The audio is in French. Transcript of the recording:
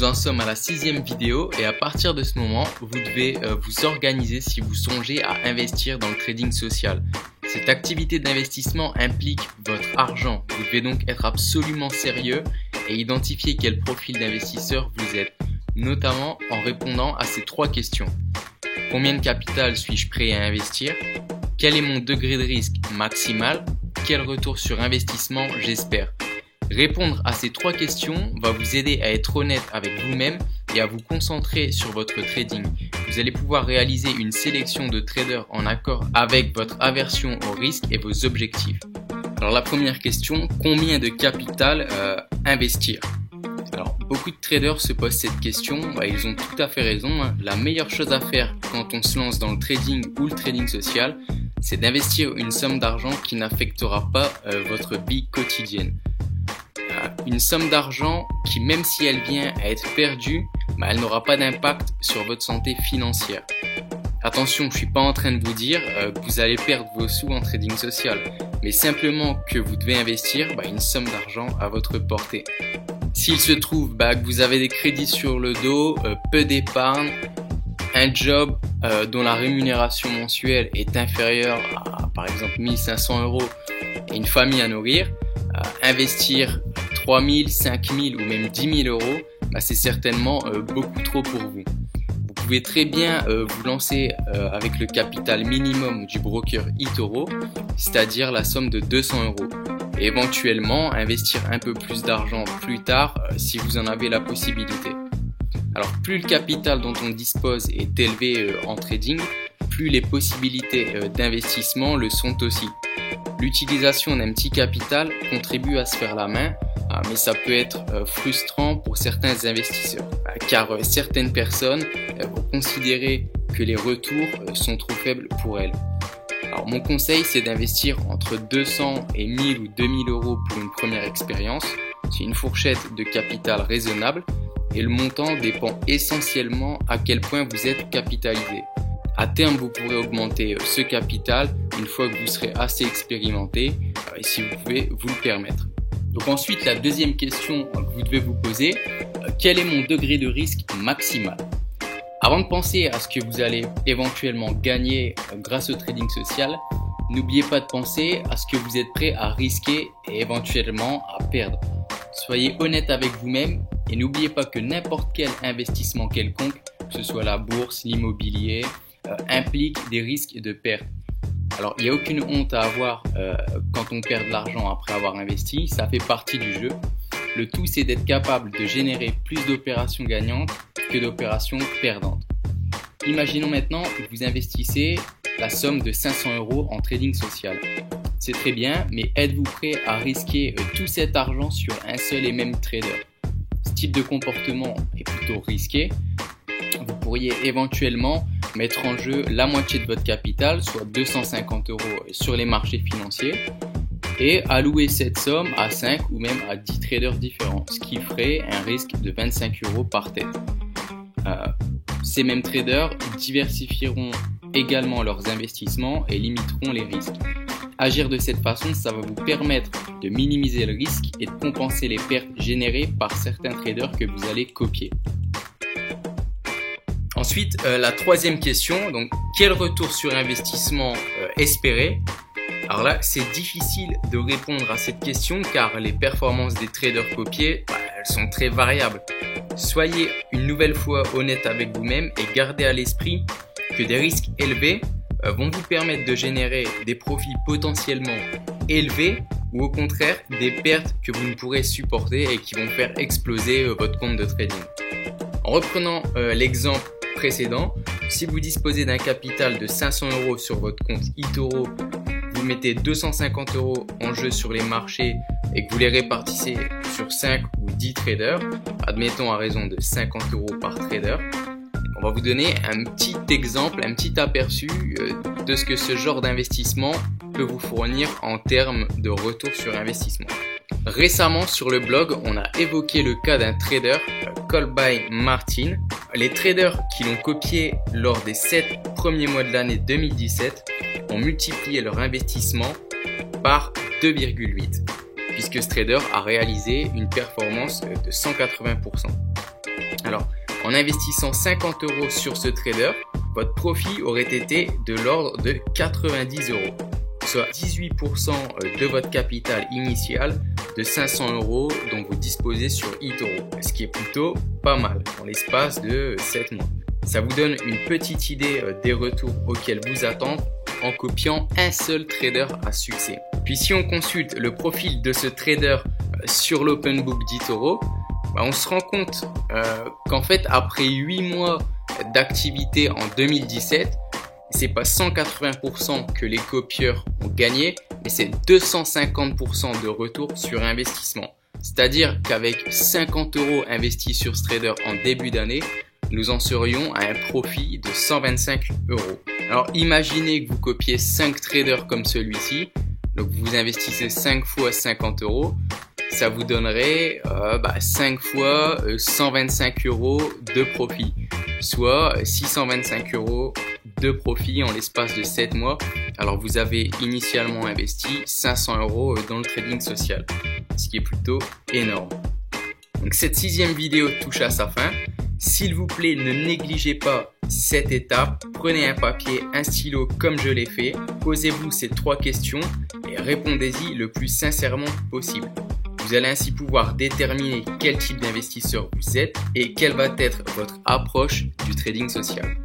nous en sommes à la 6e vidéo et à partir de ce moment, vous devez vous organiser si vous songez à investir dans le trading social. Cette activité d'investissement implique votre argent. Vous devez donc être absolument sérieux et identifier quel profil d'investisseur vous êtes, notamment en répondant à ces 3 questions. Combien de capital suis-je prêt à investir? Quel est mon degré de risque maximal? Quel retour sur investissement j'espère? Répondre à ces 3 questions va vous aider à être honnête avec vous-même et à vous concentrer sur votre trading. Vous allez pouvoir réaliser une sélection de traders en accord avec votre aversion au risque et vos objectifs. Alors la première question, combien de capital investir? Alors beaucoup de traders se posent cette question, ils ont tout à fait raison. La meilleure chose à faire quand on se lance dans le trading ou le trading social, c'est d'investir une somme d'argent qui n'affectera pas votre vie quotidienne. Une somme d'argent qui, même si elle vient à être perdue, elle n'aura pas d'impact sur votre santé financière. Attention, je ne suis pas en train de vous dire que vous allez perdre vos sous en trading social, mais simplement que vous devez investir une somme d'argent à votre portée. S'il se trouve que vous avez des crédits sur le dos, peu d'épargne, un job dont la rémunération mensuelle est inférieure à par exemple 1500 € et une famille à nourrir, investir 3 000, 5 000 ou même 10 000 €, c'est certainement beaucoup trop pour vous. Vous pouvez très bien vous lancer avec le capital minimum du broker eToro, c'est-à-dire la somme de 200 €. Et éventuellement investir un peu plus d'argent plus tard si vous en avez la possibilité. Alors plus le capital dont on dispose est élevé en trading, plus les possibilités d'investissement le sont aussi. L'utilisation d'un petit capital contribue à se faire la main, mais ça peut être frustrant pour certains investisseurs, car certaines personnes vont considérer que les retours sont trop faibles pour elles. Alors mon conseil, c'est d'investir entre 200 et 1000 ou 2000 € pour une première expérience. C'est une fourchette de capital raisonnable et le montant dépend essentiellement à quel point vous êtes capitalisé. À terme, vous pourrez augmenter ce capital une fois que vous serez assez expérimenté et si vous pouvez vous le permettre. Donc ensuite, la deuxième question que vous devez vous poser, quel est mon degré de risque maximal? Avant de penser à ce que vous allez éventuellement gagner grâce au trading social, n'oubliez pas de penser à ce que vous êtes prêt à risquer et éventuellement à perdre. Soyez honnête avec vous-même et n'oubliez pas que n'importe quel investissement quelconque, que ce soit la bourse, l'immobilier, implique des risques de perte. Alors il n'y a aucune honte à avoir quand on perd de l'argent après avoir investi, ça fait partie du jeu. Le tout, c'est d'être capable de générer plus d'opérations gagnantes que d'opérations perdantes. Imaginons maintenant que vous investissez la somme de 500 € en trading social. C'est très bien, mais êtes-vous prêt à risquer tout cet argent sur un seul et même trader? Ce type de comportement est plutôt risqué. Vous pourriez éventuellement mettre en jeu la moitié de votre capital, soit 250 € sur les marchés financiers, et allouer cette somme à 5 ou même à 10 traders différents, ce qui ferait un risque de 25 € par tête. Ces mêmes traders diversifieront également leurs investissements et limiteront les risques. Agir de cette façon, ça va vous permettre de minimiser le risque et de compenser les pertes générées par certains traders que vous allez copier. Ensuite, la troisième question, donc quel retour sur investissement espérer? Alors là, c'est difficile de répondre à cette question car les performances des traders copiés, elles sont très variables. Soyez une nouvelle fois honnête avec vous-même et gardez à l'esprit que des risques élevés vont vous permettre de générer des profits potentiellement élevés ou au contraire des pertes que vous ne pourrez supporter et qui vont faire exploser votre compte de trading. En reprenant l'exemple précédent, si vous disposez d'un capital de 500 € sur votre compte eToro, vous mettez 250 € en jeu sur les marchés et que vous les répartissez sur 5 ou 10 traders, admettons à raison de 50 € par trader, on va vous donner un petit exemple, un petit aperçu de ce que ce genre d'investissement peut vous fournir en termes de retour sur investissement. Récemment sur le blog, on a évoqué le cas d'un trader, Colby Martin. Les traders qui l'ont copié lors des 7 premiers mois de l'année 2017 ont multiplié leur investissement par 2,8 puisque ce trader a réalisé une performance de 180%. Alors, en investissant 50 € sur ce trader, votre profit aurait été de l'ordre de 90 €, soit 18% de votre capital initial de 500 € dont vous disposez sur eToro, ce qui est plutôt pas mal en l'espace de 7 mois. Ça vous donne une petite idée des retours auxquels vous attendre en copiant un seul trader à succès. Puis si on consulte le profil de ce trader sur l'open book d'eToro, on se rend compte qu'en fait après 8 mois d'activité en 2017, c'est pas 180% que les copieurs ont gagné, mais c'est 250% de retour sur investissement. C'est-à-dire qu'avec 50 € investis sur ce trader en début d'année, nous en serions à un profit de 125 €. Alors imaginez que vous copiez 5 traders comme celui-ci, donc vous investissez 5 fois 50 €, ça vous donnerait 5 fois 125 € de profit, soit 625 € de profit en l'espace de 7 mois. Alors vous avez initialement investi 500 € dans le trading social, ce qui est plutôt énorme. Donc cette 6e vidéo touche à sa fin. S'il vous plaît, ne négligez pas cette étape. Prenez un papier, un stylo comme je l'ai fait. Posez-vous ces 3 questions et répondez-y le plus sincèrement possible. Vous allez ainsi pouvoir déterminer quel type d'investisseur vous êtes et quelle va être votre approche du trading social.